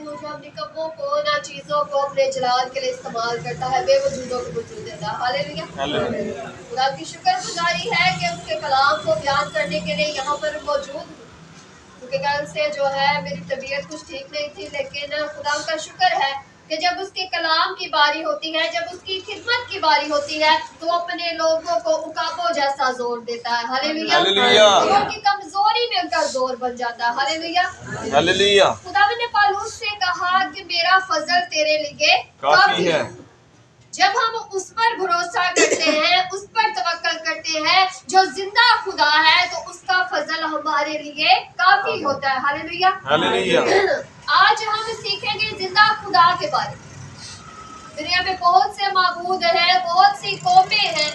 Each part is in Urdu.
دیکھتے ہو جو اپنی کموں کو نہ چیزوں کو اپنے جلال کے لیے استعمال کرتا ہے، بے وجودوں کو وجود دیتا ہے۔ ہاللیلویہ۔ خدا کی شکر گزاری ہے کہ اس کے کلام کو بیان کرنے کے لیے یہاں پر موجود ہوں، کیونکہ کل سے جو ہے میری طبیعت کچھ ٹھیک نہیں تھی، لیکن خدا کا شکر ہے کہ جب اس کے کلام کی باری ہوتی ہے، جب اس کی خدمت کی باری ہوتی ہے تو وہ اپنے لوگوں کو عقابوں جیسا زور دیتا ہے۔ ہاللیلویہ۔ ان کی کمزوری میں ان کا زور بن جاتا ہے۔ ہاللیلویہ۔ خداوند نے پالوس سے کہا کہ میرا فضل تیرے لیے کافی ہے۔ جب ہم اس پر بھروسہ کرتے ہیں، اس پر توکل کرتے ہیں جو زندہ خدا ہے، تو اس کا فضل ہمارے لیے کافی ہوتا ہے۔ ہاللیلویہ۔ آج ہم سیکھیں گے زندہ خدا کے بارے میں۔ دنیا میں بہت سے معبود ہیں، بہت سی قومیں ہیں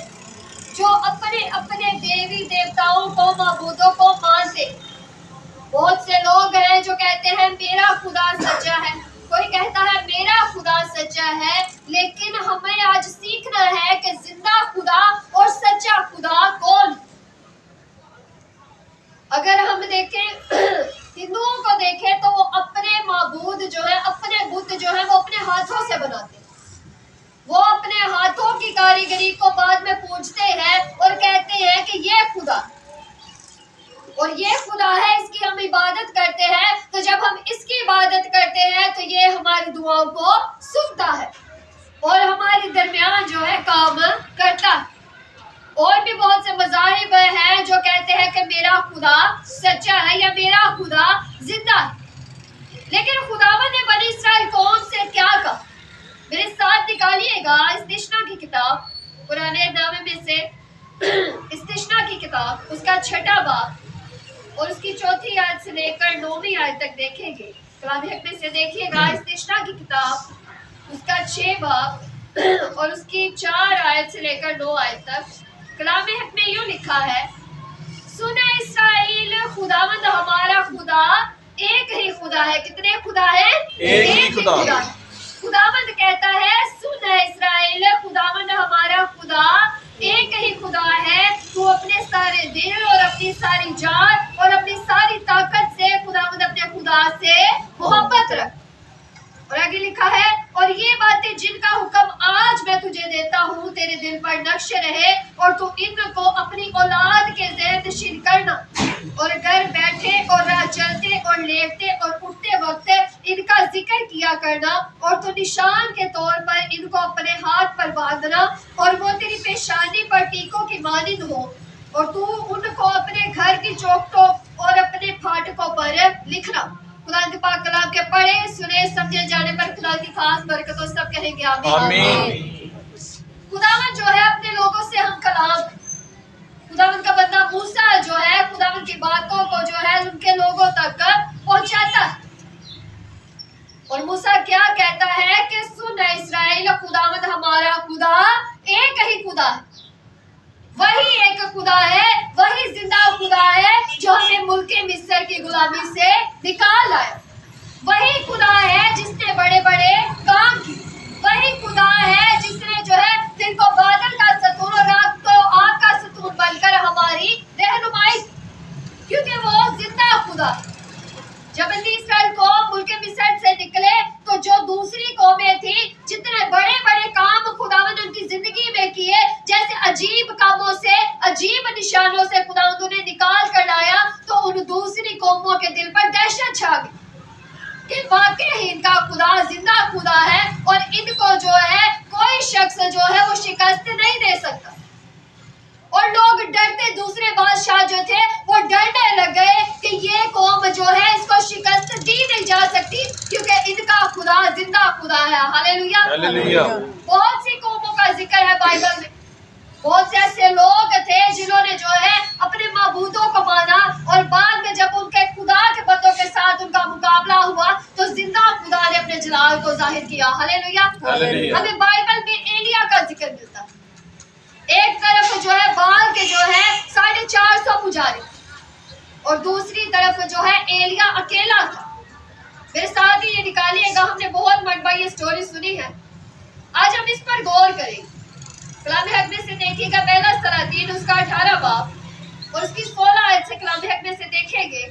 جو اپنے اپنے دیوی دیوتاؤں کو، معبودوں کو مانتے ہیں۔ بہت سے لوگ ہیں جو کہتے ہیں میرا خدا سچا ہے، کوئی کہتا ہے میرا خدا سچا ہے، لیکن ہمیں آج سیکھنا ہے کہ زندہ خدا اور سچا خدا کون؟ اگر ہم دیکھیں ہندوؤں کو دیکھیں تو وہ اپنے معبود جو ہے، اپنے بت جو ہے وہ اپنے ہاتھوں سے بناتے ہیں۔ وہ اپنے ہاتھوں کی کاریگری کو بعد میں پوجتے ہیں اور کہتے ہیں کہ یہ خدا اور یہ خدا ہے، اس کی ہم عبادت کرتے ہیں، تو جب ہم اس کی عبادت کرتے ہیں تو یہ ہماری دعاؤں کو سنتا ہے اور ہمارے درمیان جو ہے کام کرتا ہے۔ اور بھی بہت سے مذاہب ہیں جو کہتے ہیں کہ میرا خدا سچا ہے یا میرا خدا زندہ ہے، لیکن خداوند نے بنی اسرائیل قوم سے کیا کہا؟ میرے ساتھ نکالیے گا استشنا کی کتاب، پرانے نامے میں سے استشنا کی کتاب، اس کا 6واں باب اور اس کی 4 آیت سے لے کر 9 آیت تک دیکھیں گے۔ کلام حکمت سے دیکھیے گا استشنا کی کتاب، اس کا 6 باب اور اس کی 4 آیت سے لے کر 9 آیت تک۔ کلام حکمت میں یوں لکھا ہے، سن اسرائیل، خداوند ہمارا خدا ایک ہی خدا ہے۔ کتنے خدا ہے؟ ایک ہی خدا ہے۔ خداوند کہتا ہے سن اسرائیل، خداوند ہمارا خدا ایک ہی خدا ہے، تو اپنے سارے دل اور اپنی ساری جان اور اپنی ساری طاقت سے خداوند اپنے خدا سے محبت رکھ۔ اور آگے لکھا ہے، اور یہ باتیں جن کا حکم آج میں تجھے دیتا ہوں تیرے دل پر نقش رہے، اور تو ان کو اپنی اولاد کے ذہن نشین کرنا، اور گھر بیٹھے اور راہ چلتے اور لیٹتے اور اٹھتے وقت ان کا ذکر کیا کرنا، اور تو نشان کے طور پر ان کو اپنے ہاتھ پر باندھنا، اور وہ تیری پیشانی پر ٹیکوں کی مانند ہو، اور تو ان کو اپنے گھر کی چوکھٹوں اور اپنے پھاٹکوں پر لکھنا۔ خدا کے پاک کلام کے پڑھے سنے سمجھے جانے پر خدا کی خاص برکتوں سب کہیں گے آمین۔ خداوند جو ہے اپنے لوگوں سے ہم کلام، خداوند کا بندہ موسیٰ جو ہے خداوند کی باتوں کو جو ہے ان کے لوگوں تک پہنچاتا ہے۔ اور موسیٰ کیا کہتا ہے کہ سن اسرائیل، خداوند ہمارا خدا ایک ہی خدا ہے، وہی ایک خدا ہے، وہی زندہ خدا ہے جو ہمیں ملک مصر کی غلامی سے نکال آیا، وہی خدا ہے جس نے بڑے بڑے کام کیے، وہی خدا ہے جس نے جو ہے دن کو بادل کا ستون اور رات کو آگ کا ستون بن کر ہماری رہنمائی، کیونکہ وہ زندہ خدا ہے۔ جب بنی اسرائیل قوم ملک مصر سے نکلے تو جو دوسری قومیں تھیں، جتنے بڑے بڑے کام خداوند ان کی زندگی میں کیے، جیسے عجیب کاموں سے، عجیب نشانوں سے خداوند انہیں نکال کر لایا، تو ان دوسری قوموں کے دل پر دہشت چھا گئی کہ واقعی ان کا خدا زندہ خدا ہے، اور ان کو جو ہے کوئی شخص جو ہے وہ شکست نہیں دے سکتا۔ اور لوگ ڈرتے، دوسرے بادشاہ جو تھے وہ ڈرنے لگ گئے کہ یہ قوم جو ہے اس کو شکست دی نہیں جا سکتی، کیونکہ ان کا خدا زندہ خدا ہے۔ ہاللیلویہ۔ بہت سی قوموں کا ذکر ہے بائبل میں، بہت سے ایسے لوگ تھے جنہوں نے جو ہے اپنے معبودوں کو مانا، اور بعد میں جب ان کے خدا کے بندوں کے ساتھ ان کا مقابلہ ہوا تو زندہ خدا نے اپنے جلال کو ظاہر کیا۔ ہاللیلویہ۔ ہمیں بائبل میں ایلیا کا ذکر ملتا ہے، ایک طرف جو ہے بال کے جو ہے 450 پجاری، اور دوسری طرف جو ہے ایلیا اکیلا تھا۔ میرے ساتھ ہی یہ نکالیے گا، ہم نے بہت مرتبہ یہ سٹوری سنی ہے، آج ہم اس پر غور کریں۔ کلام حکمت سے دیکھیے گا پہلا سلاطین اس کا 18 باب اور اس کی 16 آیت سے کلام حکمت سے دیکھیں گے۔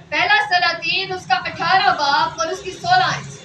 پہلا سلاطین اس کا 18 باب اور اس کی 16 آیت سے۔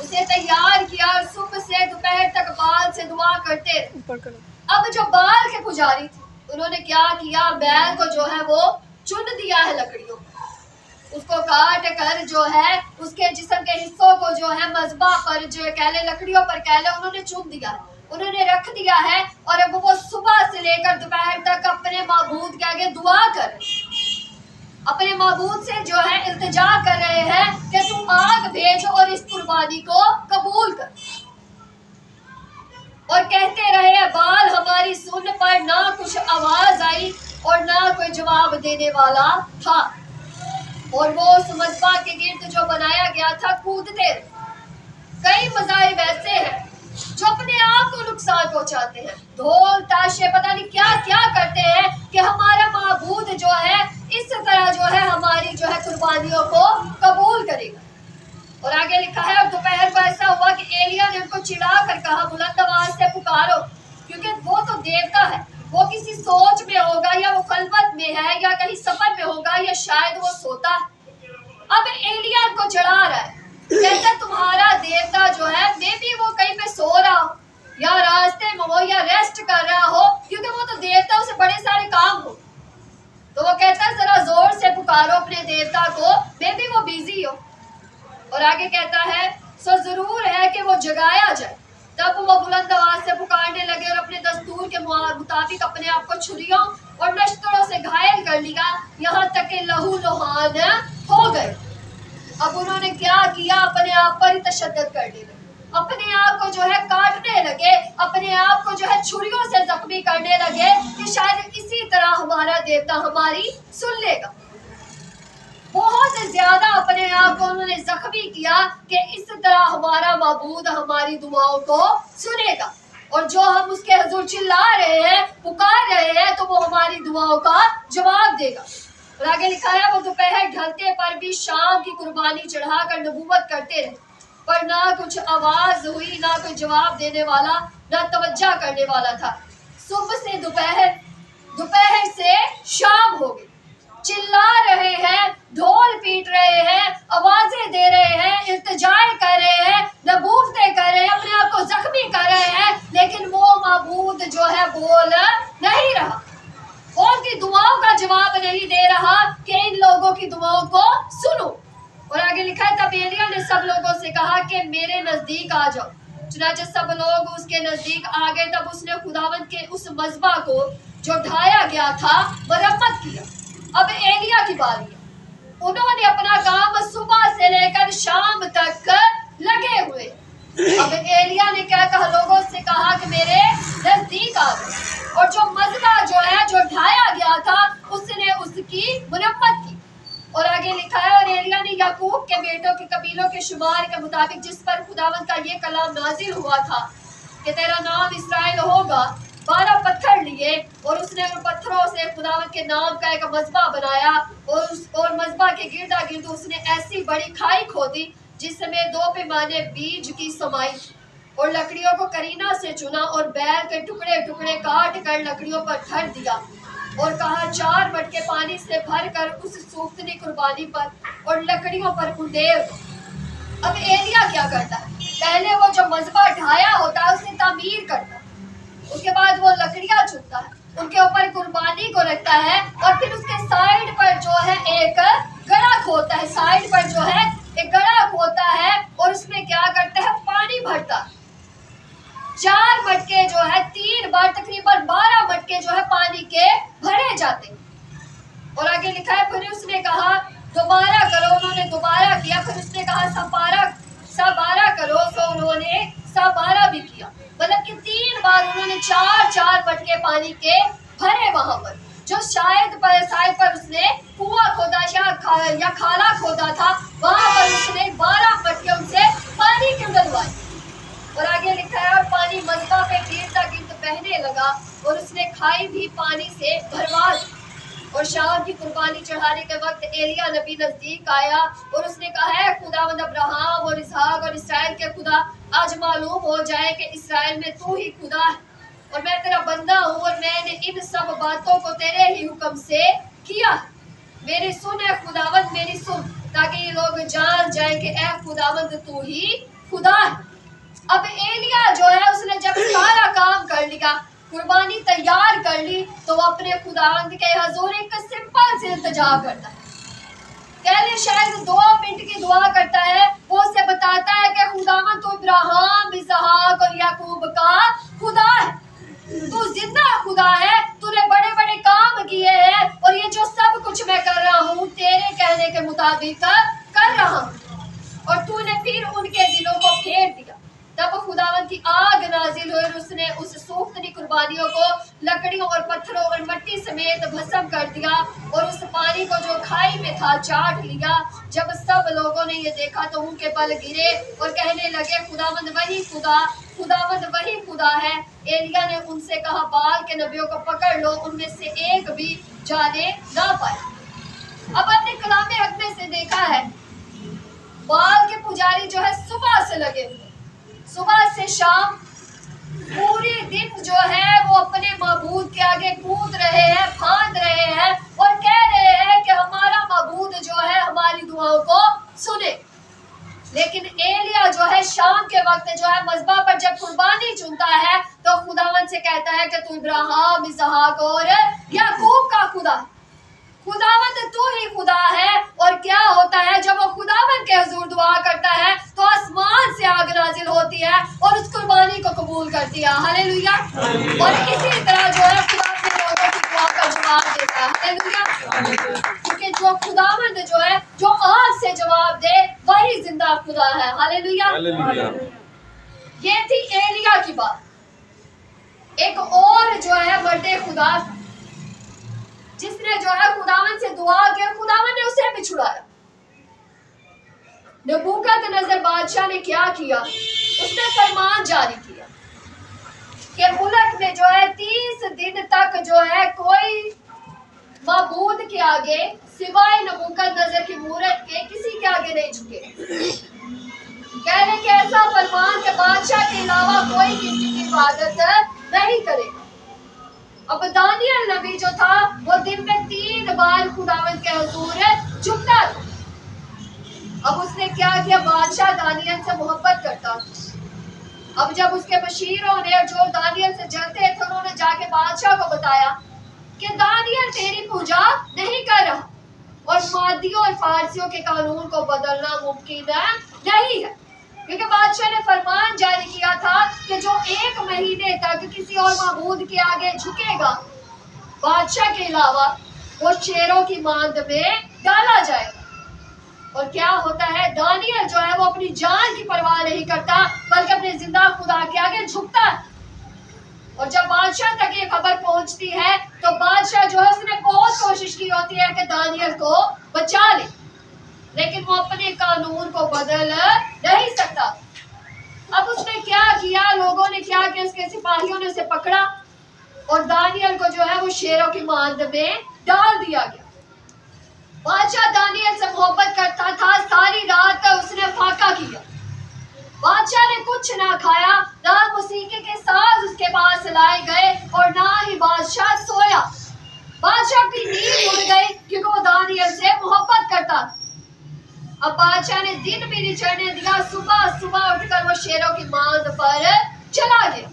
اسے تیار کیا اور صبح سے دوپہر تک بال سے دعا کرتے رہے۔ اب جو بال کے پجاری تھے انہوں نے کیا کیا، بیل کو جو ہے وہ چن دیا ہے لکڑیوں، اس کو کاٹ کر جو ہے اس کے جسم کے حصوں کو جو ہے مذبح پر جو کہلے لکڑیوں پر کہلے انہوں نے چن دیا ہے، انہوں نے رکھ دیا ہے، اور اب وہ صبح سے لے کر دوپہر تک اپنے معبود کے آگے دعا کر رہے ہیں، اپنے معبود سے جو ہے التجا کر رہے ہیں کہ تم آگ بھیجو اور اس قربانی کو قبول کر، اور کہتے رہے بال ہماری سن پر نہ کچھ آواز آئی اور نہ کوئی جواب دینے والا تھا، اور وہ اس مذبح کے گرد جو بنایا گیا تھا کودتے رہے۔ کئی مذاہب ایسے ہیں جو اپنے آپ کو نقصان پہنچاتے ہیں، ڈھول تاشے پتہ نہیں کیا کیا کرتے ہیں کہ ہمارا معبود جو ہے اس طرح جو ہے ہماری جو ہے قربانیوں کو قبول کرے گا۔ اور آگے لکھا ہے اور دوپہر کو ایسا ہوا کہ ایلیا نے ان کو چڑھا کر کہا بلند آواز سے پکارو، کیونکہ وہ تو دیوتا ہے، وہ کسی سوچ میں ہوگا یا وہ خلوت میں ہے یا کہیں سفر میں ہوگا یا شاید وہ سوتا ہے۔ اب ایلیا ان کو چڑھا رہا ہے، کہتا تمہارا دیوتا جو ہے میں بھی وہ کہیں پہ سو رہا ہو یا راستے میں ہو یا ریسٹ کر رہا ہو، کیونکہ وہ تو دیوتا اسے بڑے سارے کام ہو، تو وہ کہتا ہے ذرا زور سے پکارو اپنے دیوتا کو، میں بھی وہ بیزی ہو۔ اور آگے کہتا ہے سو ضرور ہے کہ وہ جگایا جائے۔ تب وہ بلند آواز سے پکارنے لگے اور اپنے دستور کے مطابق اپنے آپ کو چھریوں اور نشتروں سے گھائل کر لیا، یہاں تک کہ لہو لہان ہو گئے۔ اب انہوں نے کیا کیا، اپنے آپ پر ہی تشدد کرنے لگے، اپنے آپ کو جو ہے کاٹنے لگے، اپنے آپ کو جو ہے چھریوں سے زخمی کرنے لگے کہ شاید اسی طرح ہمارا دیوتا ہماری سن لے گا۔ بہت زیادہ اپنے آپ کو انہوں نے زخمی کیا کہ اس طرح ہمارا معبود ہماری دعاؤں کو سنے گا، اور جو ہم اس کے حضور چلا رہے ہیں پکار رہے ہیں تو وہ ہماری دعاؤں کا جواب دے گا۔ اور آگے لکھا ہے وہ دوپہر ڈھلتے پر بھی شام کی قربانی چڑھا کر نبوت کرتے رہے، پر نہ کچھ آواز ہوئی، نہ کوئی جواب دینے والا، نہ توجہ کرنے والا تھا۔ صبح سے دوپہر سے شام ہو گئی، چلا رہے ہیں، ڈھول پیٹ رہے ہیں، آوازیں دے رہے ہیں، التجائے کر رہے ہیں، نبوتیں کر رہے ہیں، اپنے آپ کو زخمی کر رہے ہیں، لیکن وہ معبود جو ہے بول نہیں رہا، ان کی دعاؤں کا جواب نہیں دے رہا کہ ان لوگوں کی دعاؤں کو سنو۔ اور آگے لکھا ہے تب ایلیا نے سب لوگوں سے کہا کہ میرے نزدیک آ جاؤ، چنانچہ سب لوگ اس کے نزدیک آ گئے۔ تب اس نے خداوند کے اس مذبح کو جو ڈھایا گیا تھا مرمت کیا۔ اب ایلیا کی باری ہے، انہوں نے اپنا کام صبح سے لے کر شام تک لگے ہوئے۔ اب ایلیا نے کیا کہا، لوگوں سے کہا کہ میرے نزدیک آ گئے، اور جو مذبح جو ہے جو ڈھایا گیا تھا اس نے اس کی مرمت کی۔ اور آگے لکھا ہے اور ایلیا نے یعقوب کے بیٹوں کے قبیلوں کے شمار کے مطابق جس پر خداوند کا یہ کلام نازل ہوا تھا کہ تیرا نام اسرائیل ہوگا، 12 پتھر لیے، اور اس نے ان پتھروں سے خداوند کے نام کا ایک مذبح بنایا، اور مذبح کے گردا گرد اس نے ایسی بڑی کھائی کھودی جس میں 2 پیمانے بیج کی سمائی، اور لکڑیوں کو کرینہ سے چنا اور بیل کے ٹکڑے ٹکڑے کاٹ کر لکڑیوں پر دھر دیا، اور کہا 4 مٹکے پانی سے بھر کر اس سوختنی قربانی پر اور لکڑیوں پر انڈیل دو۔ اب ایلیا کیا کرتا ہے، پہلے وہ جو مذبح ڈھایا ہوتا ہے اسے تعمیر کرتا ہے، اس کے بعد وہ لکڑیاں چنتا ہے، ان کے اوپر قربانی کو رکھتا ہے، اور پھر اس کے سائیڈ پر جو ہے ایک گڑھا کھودتا ہے، سائیڈ پر جو ہے ایک گڑھا کھودتا ہے، اور اس میں کیا کرتا ہے پانی بھرتا ہے، 4 مٹکے جو ہے 3 بار تقریباً 12 مٹکے جو ہے پانی کے بھرے جاتے ہیں۔ اور آگے لکھا ہے پھر اس نے کہا دوبارہ کرو، انہوں نے دوبارہ کیا، پھر اس نے کہا سا 12 کرو، تو انہوں نے سا 12 بھی کیا، مطلب کہ 3 بار انہوں نے 4 مٹکے پانی کے بھرے وہاں پر، جو شاید پر اس نے کنواں کھودا یا کھالا کھودا تھا، وہاں پر اس نے 12 مٹکے ان سے پانی کی ڈلوائی۔ اور آگے لکھا ہے اور پانی مذبح پہ گرد بہنے لگا، اور اس نے کھائی بھی پانی سے بھروا دی۔ اور شام کی قربانی چڑھانے کے وقت ایلیا نبی نزدیک آیا، اور اس نے کہا ہے خداوند ابراہیم اور اسحاق اور اسرائیل کے خدا، آج معلوم ہو جائے کہ اسرائیل میں تو ہی خدا ہے، اور میں تیرا بندہ ہوں، اور میں نے ان سب باتوں کو تیرے ہی حکم سے کیا ہے۔ میری سن ہے خداوند، میری سن، تاکہ یہ لوگ جان جائیں کہ اے خداوند تو ہی خدا ہے۔ اب ایلیا جو ہے اس نے جب سارا کام کر لیا، قربانی تیار کر لی، تو وہ اپنے خداوند کے حضور ایک سمپل سے التجا کرتا ہے۔ پہلے شاید 2 منٹ کی دعا کرتا ہے، وہ اسے بتاتا ہے کہ خداوند تو ابراہیم، اسحاق اور یعقوب کا خدا ہے، تو زندہ خدا ہے، تو نے بڑے بڑے کام کیے ہیں، اور یہ جو سب کچھ میں کر رہا ہوں تیرے کہنے کے مطابق کر رہا ہوں، اور تو نے پھر ان کے دلوں کو پھیر دیا۔ تب خداوند کی آگ نازل ہوئی اور اس نے اس سوختنی قربانیوں کو لکڑیوں اور پتھروں اور مٹی سمیت بھسم کر دیا، اور اس پانی کو جو کھائی میں تھا چاٹ لیا۔ جب سب لوگوں نے یہ دیکھا تو منہ کے بل گرے اور کہنے لگے خداوند وہی خدا، خداوند وہی خدا ہے۔ ایلیا نے ان سے کہا بال کے نبیوں کو پکڑ لو، ان میں سے ایک بھی جانے نہ پائے۔ اب اپنے کلام حق میں سے دیکھا ہے بال کے پجاری جو ہے صبح سے لگے ہوئے، صبح سے شام پوری دن جو ہے وہ اپنے معبود کے آگے کود رہے ہیں، پھاند رہے ہیں اور کہہ رہے ہیں کہ ہمارا معبود جو ہے ہماری دعاؤں کو سنے۔ لیکن ایلیا جو ہے شام کے وقت جو ہے مذبح پر جب قربانی چنتا ہے تو خداوند سے کہتا ہے کہ تو ابراہیم، اسحاق اور یعقوب کا خدا ہے، خداوند تو ہی خدا ہے۔ اور کیا ہوتا ہے جب وہ خداوند کے حضور دعا کرتا ہے تو آسمان سے آگ نازل ہوتی ہے اور اس قربانی کو قبول کرتی ہے، ہاللویا۔ اور اسی طرح جو ہے خدا اپنے لوگوں کی دعا کا جواب دیتا ہے، ہاللویا، کیونکہ جو خداوند جو ہے جو آگ سے جواب دے وہی زندہ خدا ہے، ہاللویا۔ یہ تھی ایلیا کی بات۔ ایک اور جو ہے بڑے خدا جس نے جو ہے خداوند سے دعا کی اور خداوند نے اسے بھی چھڑایا۔ نبوکدنضر بادشاہ نے کیا کیا؟ اس نے فرمان جاری کیا کہ ملک میں جو ہے 30 دن تک جو ہے کوئی معبود کے آگے سوائے نبوکدنضر کی مورت کے کسی کے آگے نہیں جھکے۔ کہنے کہ ایسا فرمان کہ بادشاہ کے علاوہ کوئی کسی کی عبادت نہیں کرے۔ اب دانیال نبی جو تھا وہ دن میں 3 بار خداوند کے حضور جھکتا تھا۔ اب اس نے کیا کیا؟ بادشاہ دانیال سے محبت کرتا تھا۔ اب جب اس کے مشیروں نے جو دانیال سے جلتے تھے انہوں نے جا کے بادشاہ کو بتایا کہ دانیال تیری پوجا نہیں کر رہا، اور مادیوں اور فارسیوں کے قانون کو بدلنا ممکن نہیں ہے، کیونکہ بادشاہ نے فرمان جاری کیا تھا کہ جو 1 مہینے تک کسی اور معبود کے آگے جھکے گا بادشاہ کے علاوہ وہ شیروں کی ماند میں ڈالا جائے گا۔ اور کیا ہوتا ہے؟ دانیال جو ہے وہ اپنی جان کی پرواہ نہیں کرتا بلکہ اپنے زندہ خدا کے آگے جھکتا ہے۔ اور جب بادشاہ تک یہ خبر پہنچتی ہے تو بادشاہ جو ہے اس نے بہت کوشش کی ہوتی ہے کہ دانیال کو بچا لے، لیکن وہ اپنے قانون کو بدل نہیں سکتا۔ اب اس نے کیا کیا؟ لوگوں نے کیا کہ اس کے سپاہیوں نے اسے پکڑا اور دانیال کو جو ہے وہ شیروں کی ماند میں ڈال دیا گیا۔ بادشاہ دانیال سے محبت کرتا تھا، ساری رات اس نے فاقہ کیا، بادشاہ نے کچھ نہ کھایا، نہ موسیقی کے ساز اس کے پاس لائے گئے اور نہ ہی بادشاہ سویا۔ بادشاہ کی نیند اڑ گئی کیونکہ وہ دانیال سے محبت کرتا تھا۔ اب بادشاہ نے دن بھی نہیں چڑھنے دیا، صبح اٹھ کر وہ شیروں کی ماند پر چلا گیا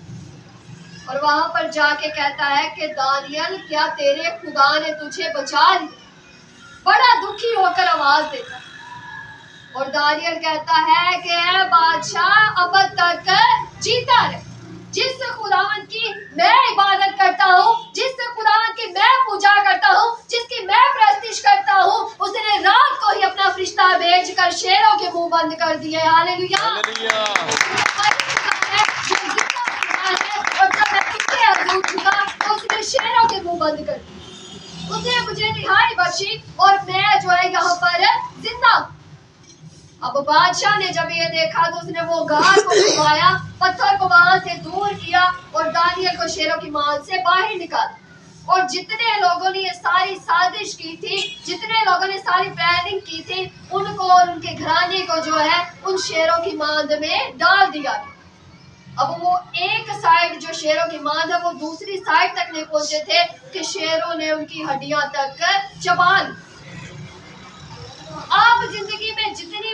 اور وہاں پر جا کے کہتا ہے کہ دانیال کیا تیرے خدا نے تجھے بچا لیا؟ بڑا دکھی ہو کر آواز دیتا، اور دانیال کہتا ہے کہ اے بادشاہ اب تک جیتا رہے، جس خداوند کی میں عبادت کرتا ہوں، جس خداوند کی میں پوجا کرتا ہوں، جس کی میں پرستش کرتا ہوں، اس نے رات کو ہی اپنا فرشتہ بھیج کر شیروں کے منہ بند کر دیے، ہاللویا۔ اور جب میں اس کے حضور جھکا تو اس نے شیروں کے منہ بند کر دیے، اس نے مجھے رہائی بخشی اور میں جو ہے یہاں پر زندہ ہوں۔ اب بادشاہ نے جب یہ دیکھا تو اس نے وہ غار کو کھدوایا، پتھر کو وہاں سے دور کیا اور دانیال کو شیروں کی ماند سے باہر نکالا۔ اور جتنے لوگوں نے یہ ساری سازش کی تھی، جتنے لوگوں نے ساری پلاننگ کی تھی، ان کو اور ان کے گھرانے کو جو ہے ان شیروں کی ماند میں ڈال دیا گیا۔ اب وہ ایک سائیڈ جو شیروں کی ماند ہے وہ دوسری سائیڈ تک نہیں پہنچے تھے کہ شیروں نے ان کی ہڈیاں تک چبا لی۔ آپ زندگی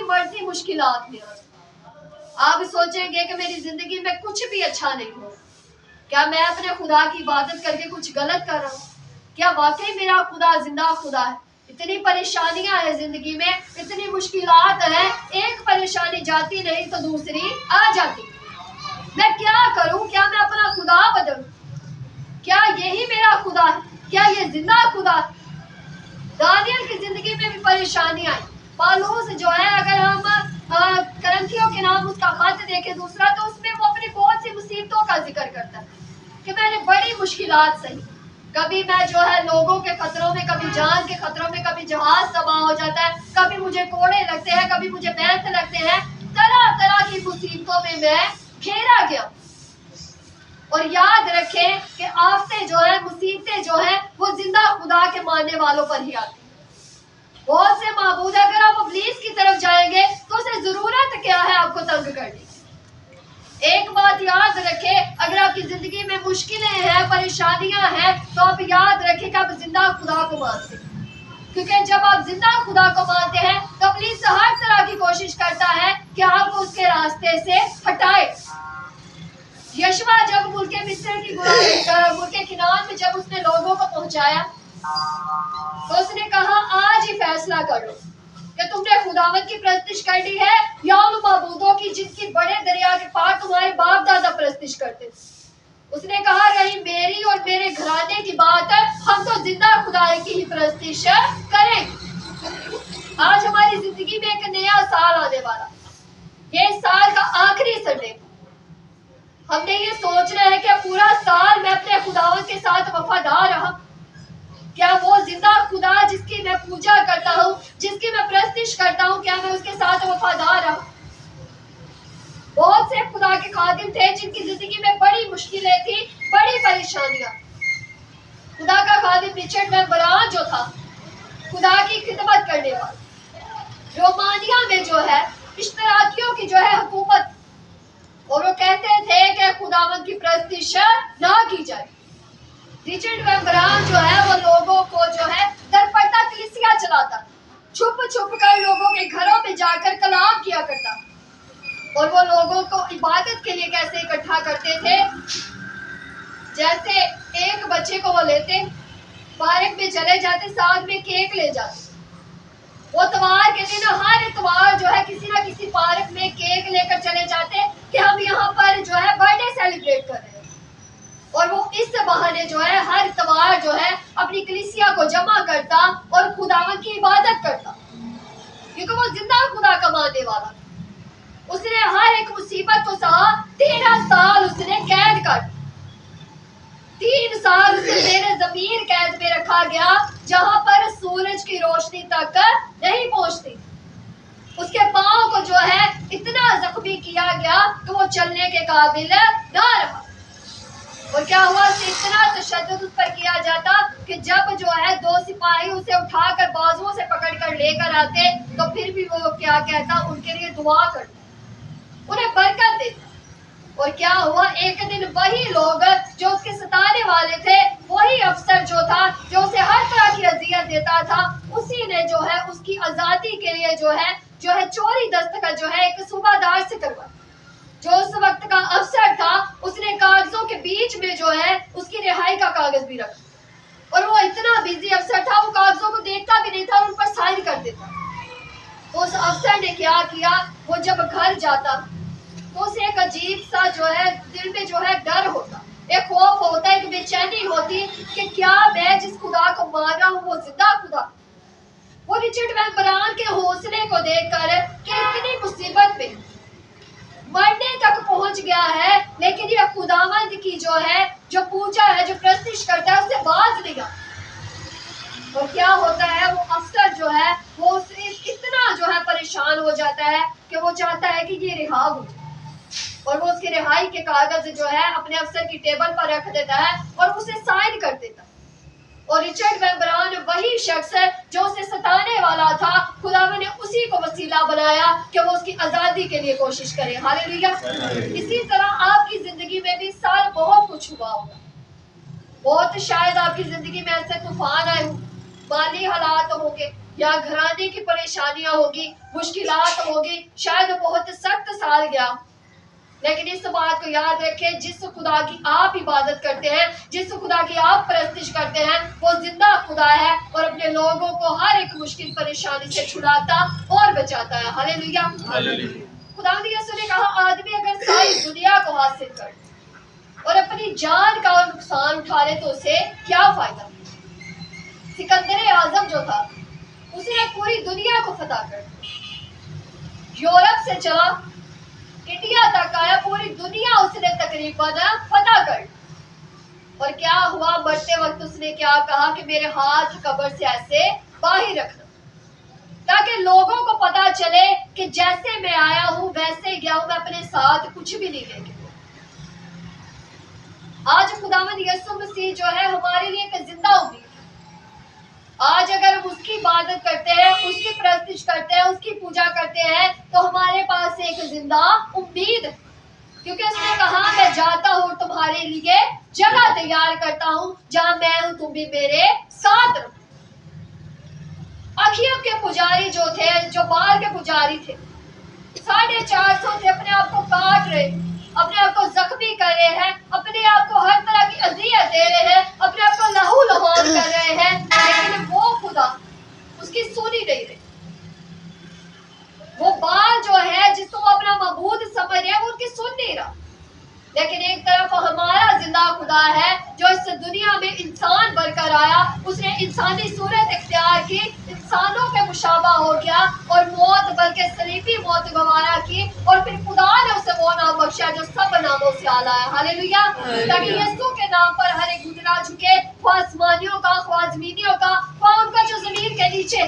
مرضی مشکلات میں آئے. آپ سوچیں گے کہ میری زندگی میں کچھ بھی اچھا نہیں ہو. کیا میں اپنے خدا کی عبادت کر کے کچھ غلط کر رہا ہوں؟ کیا واقعی میرا خدا زندہ خدا ہے؟ اتنی پریشانیاں ہیں زندگی میں، اتنی مشکلات ہیں، ایک پریشانی جاتی نہیں تو دوسری آ جاتی. میں کیا کروں؟ کیا میں اپنا خدا بدلوں؟ کیا یہی میرا خدا ہے؟ کیا یہ زندہ خدا ہے؟ دانیال کی زندگی میں بھی پریشانی آئی. پالوس جو ہے، اگر ہم کرنتھیوں کے نام اس کا خط دیکھیں دوسرا، تو اس میں وہ اپنی بہت سی مصیبتوں کا ذکر کرتا ہے کہ میں نے بڑی مشکلات سہی. کبھی میں جو ہے لوگوں کے خطروں میں، کبھی جان کے خطروں میں، کبھی جہاز تباہ ہو جاتا ہے، کبھی مجھے کوڑے لگتے ہیں، کبھی مجھے بیت لگتے ہیں. طرح طرح کی مصیبتوں میں گھیرا گیا. اور یاد رکھیں کہ آفتیں جو ہے، مصیبتیں جو ہے، وہ زندہ خدا کے ماننے والوں پر ہی آتی. بہت سے معبود، اگر آپ ابلیس کی طرف جائیں گے تو اسے ضرورت کیا ہے آپ کو تنگ کرنے کی؟ ایک بات یاد رکھیں، اگر آپ کی زندگی میں مشکلیں ہیں، پریشانیاں ہیں، تو آپ یاد رکھیں کہ آپ زندہ خدا کو مانتے ہیں. کیونکہ جب آپ زندہ خدا کو مانتے ہیں تو ابلیس ہر طرح کی کوشش کرتا ہے کہ آپ کو اس کے راستے سے ہٹائے. یشوع جب ملک مصر کی ملک کنعان میں جب اس نے لوگوں کو پہنچایا تو اس نے کہا آج ہی فیصلہ کر لو کہ تم نے خداوند کی پرستش کرنی ہے یا ان معبودوں کی جن کی بڑے دریا کے پار تمہارے باپ دادا پرستش کرتے. اس نے کہا رہی میری اور میرے گھرانے کی بات ہے، ہم تو زندہ خدا کی ہی پرستش کریں. آج ہماری زندگی میں ایک نیا سال آنے والا، یہ سال کا آخری سنڈے. ہم نے یہ سوچنا ہے کہ پورا سال میں اپنے خداوند کے ساتھ وفادار رہا. کیا وہ زندہ خدا جس کی میں پوجا کرتا ہوں، جس کی میں پرستش کرتا ہوں، کیا میں اس کے ساتھ وفادار رہا؟ بہت سے خدا کے خادم تھے جن کی زندگی میں بڑی مشکلیں تھی، بڑی پریشانیاں. خدا کا خادم رچرڈ ویمبران جو تھا، خدا کی خدمت کرنے والا، رومانیہ میں جو ہے اشتراکیوں کی جو ہے حکومت، اور وہ کہتے تھے کہ خداوند کی پرستش نہ کی جائے. رچرڈ ویمبران جو ہے وہ لوگوں کو جو ہے درپردہ کلیسیا چلاتا، چھپ چھپ کر لوگوں کے گھروں میں جا کر کلام کیا کرتا. اور وہ لوگوں کو عبادت کے لیے کیسے اکٹھا کرتے تھے؟ جیسے ایک بچے کو وہ لیتے، پارک میں چلے جاتے، ساتھ میں کیک لے جاتے. وہ اتوار کے دن ہر اتوار جو ہے کسی نہ کسی پارک میں کیک لے کر چلے جاتے کہ ہم یہاں پر جو ہے برتھ ڈے سیلیبریٹ کر رہے ہیں. اور وہ اس بہانے جو ہے ہر اتوار جو ہے اپنی کلیسیا کو جمع کرتا اور خداوند کی عبادت کرتا، کیونکہ وہ زندہ خدا کا ماننے والا. اس نے ہر ایک مصیبت کو سہا. 13 سال اس نے قید کر، 3 سال اسے زیر زمین قید میں رکھا گیا جہاں پر سورج کی روشنی تک نہیں پہنچتی. اس کے پاؤں کو جو ہے اتنا زخمی کیا گیا کہ وہ چلنے کے قابل نہ رہا. اور کیا ہوا؟ اسے اتنا تشدد اس پر کیا جاتا کہ جب جو ہے 2 سپاہی اسے اٹھا کر بازوؤں سے پکڑ کر لے کر آتے تو پھر بھی وہ کیا کہتا؟ ان کے لیے دعا کرتا، انہیں برکت دیتا. اور کیا ہوا؟ ایک دن وہی لوگ جو اس کے ستانے والے تھے، وہی افسر جو تھا جو اسے ہر طرح کی اذیت دیتا تھا، اسی نے جو ہے اس کی آزادی کے لیے جو ہے چوری دستخط جو ہے ایک صوبہ دار سے کروا. جو اس وقت کا افسر تھا، اس نے کاغذوں کے بیچ میں جو ہے اس کی رہائی کا کاغذ بھی رکھا. اور وہ اتنا بیزی افسر تھا، وہ کاغذوں کو دیکھتا بھی نہیں تھا اور ان پر سائن کر دیتا. تو اس افسر نے کیا کیا؟ وہ جب گھر جاتا تو اسے ایک عجیب سا جو ہے دل میں جو ہے ڈر ہوتا، ایک خوف ہوتا، ایک بے چینی ہوتی کہ کیا میں جس خدا کو مان رہا ہوں وہ زندہ خدا؟ وہ رچرڈ ویمبران کے حوصلے کو دیکھ کر کہ اتنی مصیبت میں مرنے تک پہنچ گیا ہے، لیکن یہ خداوند کی جو ہے جو پوجا ہے، جو پرستش کرتا ہے، اسے باز نہیں آتا. اور کیا ہوتا ہے؟ وہ افسر جو ہے وہ اتنا جو ہے پریشان ہو جاتا ہے کہ وہ چاہتا ہے کہ یہ رہا ہو جائے. اور وہ اس کی رہائی کے کاغذ جو ہے اپنے افسر کی ٹیبل پر رکھ دیتا ہے اور اسے سائن کر دیتا. اور رچرڈ ویمبران وہی شخص ہے جو اسے ستانے والا تھا، خداوند نے اسی کو وسیلہ بنایا کہ وہ اس کی آزادی کے لیے کوشش کرے. ہاللیلویہ. اسی طرح آپ کی زندگی میں بھی سال بہت کچھ ہوا ہوگا. بہت شاید آپ کی زندگی میں ایسے طوفان آئے ہوں، مالی حالات ہوں گے، یا گھرانے کی پریشانیاں ہوگی، مشکلات ہوگی، شاید وہ بہت سخت سال گیا، لیکن اس بات کو یاد رکھیں جس خدا کی آپ عبادت کرتے ہیں، جس خدا کی آپ پرستش کرتے ہیں، وہ زندہ خدا ہے اور اپنے لوگوں کو ہر ایک مشکل پریشانی سے چھڑاتا اور بچاتا ہے۔ ہاللیلویہ۔ خدا یسوع نے کہا آدمی اگر ساری دنیا کو حاصل کر اور اپنی جان کا نقصان اٹھا لے تو اسے کیا فائدہ؟ سکندر اعظم جو تھا اس نے پوری دنیا کو فتح کر دیا، یورپ سے چلا انڈیا تک آیا، پوری دنیا اس نے تقریباً فتح کر، اور کیا ہوا؟ مرتے وقت اس نے کیا کہا کہ میرے ہاتھ قبر سے ایسے باہر رکھنا، تاکہ لوگوں کو پتا چلے کہ جیسے میں آیا ہوں ویسے گیا ہوں، میں اپنے ساتھ کچھ بھی نہیں لے کے۔ آج خداوند یسوع مسیح جو ہے ہمارے لیے ایک زندہ امید ہے۔ آج اگر ہم اس کی عبادت کرتے ہیں، اس کی پرستش کرتے ہیں، اس کی پوجا کرتے ہیں تو ہمارے پاس ایک زندہ امید ہے، کیونکہ اس نے کہا میں جاتا ہوں تمہارے لیے جگہ تیار کرتا ہوں، جہاں میں ہوں تم بھی میرے ساتھ رہو۔ اخیب کے پجاری جو تھے، جو بال کے پجاری تھے، 450 تھے، اپنے آپ کو کاٹ رہے، اپنے آپ کو زخمی کر رہے ہیں، اپنے آپ کو ہر طرح کی اذیت دے رہے ہیں، اپنے آپ کو لہو لہان کر رہے ہیں، لیکن وہ خدا اس کی سنی نہیں رہی۔ وہ بال جو ہے جس کو وہ اپنا معبود سمجھ رہے ہیں وہ ان کی سن نہیں رہا، لیکن ایک طرف ہمارا زندہ خدا ہے جو اس دنیا میں انسان بن کر آیا، اس نے انسانی صورت اختیار کی، انسانوں کے مشابہ ہو گیا اور موت بلکہ صلیبی موت گوارا کی، اور پھر خدا نے اسے وہ نام بخشا جو سب ناموں سے اعلیٰ ہے۔ ہاللیلویہ۔ تاکہ یسوع کے نام پر ہر ایک گھٹنا جھکے، خواہ آسمانیوں کا، خواہ زمینیوں کا، خواہ ان کا جو زمین کے نیچے،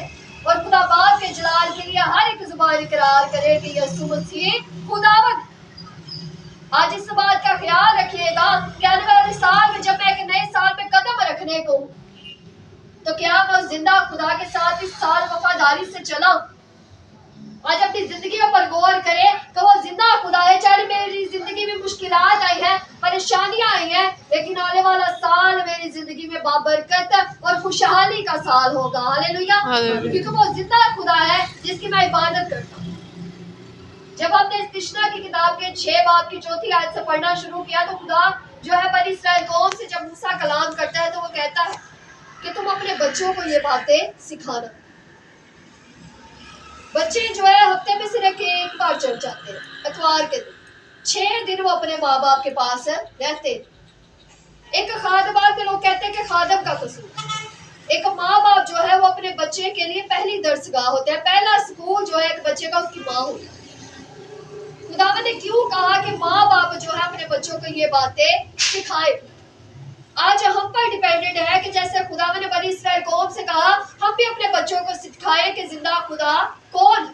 اور خدا باپ کے جلال کے لیے ہر ایک زبان اقرار کرے کہ یسوع مسیح خداوند۔ آج اس بات کا خیال رکھیے گا کہ آنے والے سال میں جب میں ایک نئے سال میں قدم رکھنے کو تو کیا میں اس زندہ خدا کے ساتھ اس سال وفاداری سے چلا؟ آج اپنی زندگیوں پر غور کرے کہ وہ زندہ خدا ہے، چاہے میری زندگی میں مشکلات آئی ہیں، پریشانیاں آئی ہیں، لیکن آنے والا سال میری زندگی میں بابرکت اور خوشحالی کا سال ہوگا۔ ہاللیلویہ۔ کیونکہ وہ زندہ خدا ہے جس کی میں عبادت کرتا ہوں۔ جب ہم نے استثنا کی کتاب کے 6 باب کی 4 آیت سے پڑھنا شروع کیا تو خدا جو ہے بنی اسرائیل قوم سے جب موسیٰ کلام کرتا ہے تو وہ کہتا ہے کہ تم اپنے بچوں کو یہ باتیں سکھانا۔ بچے جو ہے ہفتے میں صرف ایک بار چرچ جاتے ہیں، اتوار کے دن 6 دن وہ اپنے ماں باپ کے پاس رہتے ہیں۔ ایک خادمات کے لوگ کہتے ہیں کہ خادم کا قصور، ایک ماں باپ جو ہے وہ اپنے بچے کے لیے پہلی درسگاہ ہوتے ہیں، پہلا سکول جو ہے ایک بچے کا اس کی ماں ہوتی ہے۔ خداوند نے کیوں کہا کہ ماں باپ جو ہے اپنے بچوں کو یہ باتیں سکھائے؟ آج ہم پر ڈیپینڈنٹ ہے کہ جیسے خداوند نے بنی اسرائیل قوم سے کہا ہم بھی اپنے بچوں کو سکھائیں کہ زندہ خدا کون۔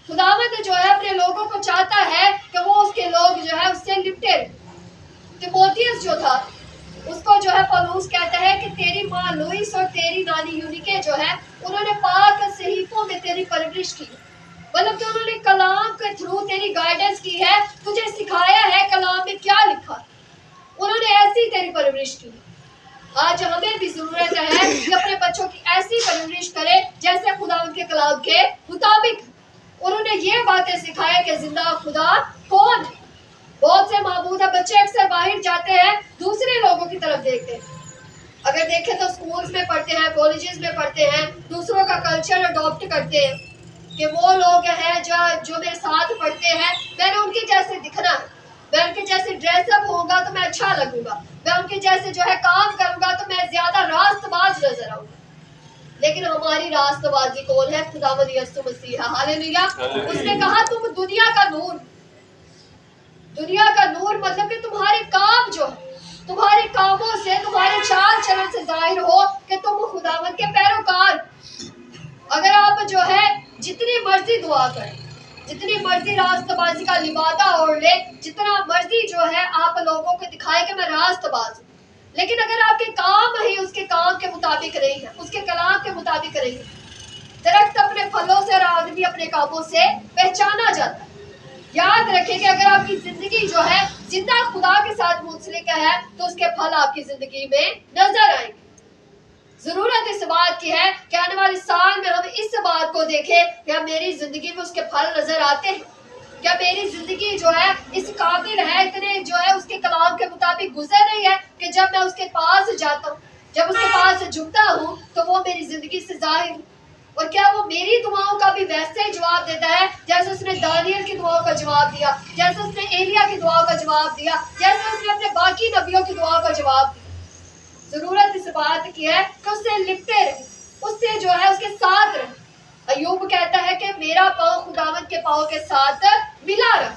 خداوند جو ہے اپنے لوگوں کو چاہتا ہے کہ وہ اس کے لوگ جو ہے اس سے لپٹے رہیں۔ تیموتھیوس جو تھا اس کو جو ہے پولس کہتا ہے کہ تیری ماں لوئس اور تیری نانی یونیکے جو ہے انہوں نے پاک صحیفوں میں تیری پرورش کی، مطلب کہ انہوں نے کلام کے تھرو تیری گائیڈنس کی ہے، تجھے سکھایا ہے کلام میں کیا لکھا، انہوں نے ایسی تیری پرورش کی۔ آج ہمیں بھی ضرورت ہے کہ اپنے بچوں کی ایسی پرورش کرے جیسے خداوند کے کلام کے مطابق۔ انہوں نے یہ باتیں سکھایا کہ زندہ خدا کون ہے۔ بہت سے معبود ہیں، بچے اکثر باہر جاتے ہیں دوسرے لوگوں کی طرف دیکھتے ہیں، اگر دیکھیں تو سکولز میں پڑھتے ہیں، کالجز میں پڑھتے ہیں، دوسروں کا کلچر اڈاپٹ کرتے ہیں کہ وہ لوگ ہیں جو میرے ساتھ پڑھتے ہیں میں نے ان کے جیسے دکھنا ہے، میں ان کے جیسے ڈریس اپ ہوگا تو میں اچھا لگوں گا، میں ان کے جیسے جو ہے کام کروں گا تو میں زیادہ راست باز نظر آؤں گا۔ لیکن ہماری راست بازی کون ہے؟ خداوند یسوع مسیح ہے۔ ہاللیلویہ۔ اس نے کہا تم دنیا کا نور، دنیا کا نور مطلب کہ تمہارے کام جو ہے، تمہارے کاموں سے، تمہارے چال چلن سے ظاہر ہو کہ تم خداوند کے پیروکار۔ اگر آپ جو ہے جتنی مرضی دعا کریں، جتنی مرضی راست بازی کا لبادہ اوڑھ لے، جتنا مرضی جو ہے آپ لوگوں کو دکھائے کہ میں راست باز ہوں، لیکن اگر آپ کے کام ہی اس کے کام کے مطابق نہیں ہے، اس کے کلام کے مطابق نہیں ہے، درخت اپنے پھلوں سے اور آدمی اپنے کاموں سے پہچانا جاتا ہے۔ یاد رکھیں کہ اگر آپ کی زندگی جو ہے زندہ خدا کے ساتھ منسلک ہے تو اس کے پھل آپ کی زندگی میں نظر آئیں گے۔ ضرورت اس بات کی ہے کہ آنے والے سال میں ہم اس بات کو دیکھیں کہ میری زندگی میں اس کے پھل نظر آتے ہیں، کیا میری زندگی جو ہے اس قابل ہے، اتنے جو ہے اس کے کلام کے مطابق گزر رہی ہے کہ جب میں اس کے پاس جاتا ہوں، جب اس کے پاس جھکتا ہوں تو وہ میری زندگی سے ظاہر ہو، اور کیا وہ میری دعاؤں کا بھی ویسے ہی جواب دیتا ہے جیسے اس نے دانیل کی دعاؤں کا جواب دیا، جیسے اس نے ایلیا کی دعاؤں کا جواب دیا، جیسے اس نے اپنے باقی نبیوں کی دعاؤں کا جواب دیا۔ ضرورت اس بات کی ہے کہ اس سے لپٹے رہے، اس سے جو ہے اس کے ساتھ رہے۔ ایوب کہتا ہے کہ میرا پاؤں خداوند کے پاؤں کے ساتھ ملا رہا۔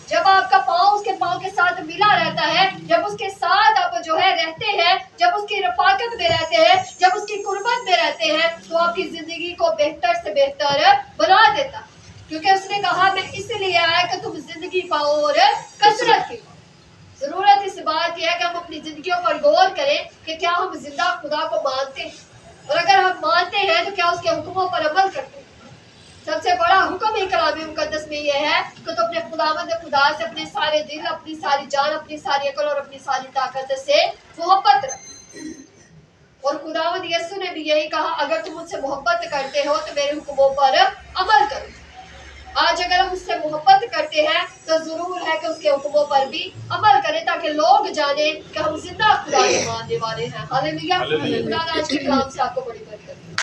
جب آپ کا پاؤں اس کے پاؤں کے ساتھ ملا رہتا ہے، جب اس کے ساتھ آپ جو ہے رہتے ہیں، جب اس کی رفاقت میں رہتے ہیں، جب اس کی قربت میں رہتے ہیں، تو آپ کی زندگی کو بہتر سے بہتر بنا دیتا، کیونکہ اس نے کہا میں اس لیے آیا کہ تم زندگی پاؤ اور کثرت کی۔ ضرورت اس بات کی ہے کہ ہم اپنی زندگیوں پر غور کریں کہ کیا ہم زندہ خدا کو مانتے ہیں، اور اگر ہم مانتے ہیں تو کیا اس کے حکموں پر عمل کرتے ہیں۔ سب سے بڑا حکم ہی کلام مقدس میں یہ ہے کہ تو اپنے خداوند خدا سے اپنے سارے دل، اپنی ساری جان، اپنی ساری عقل اور اپنی ساری طاقت سے محبت رکھ۔ اور خداوند یسوع نے بھی یہی کہا اگر تم مجھ سے محبت کرتے ہو تو میرے حکموں پر عمل کرو۔ آج اگر ہم اس سے محبت کرتے ہیں تو ضرور ہے کہ اس کے حکموں پر بھی عمل کریں تاکہ لوگ جانیں کہ ہم زندہ خدا کے ماننے والے ہیں۔ ہاللیلویہ۔ خدا نے آج کے کلام سے آپ کو بڑی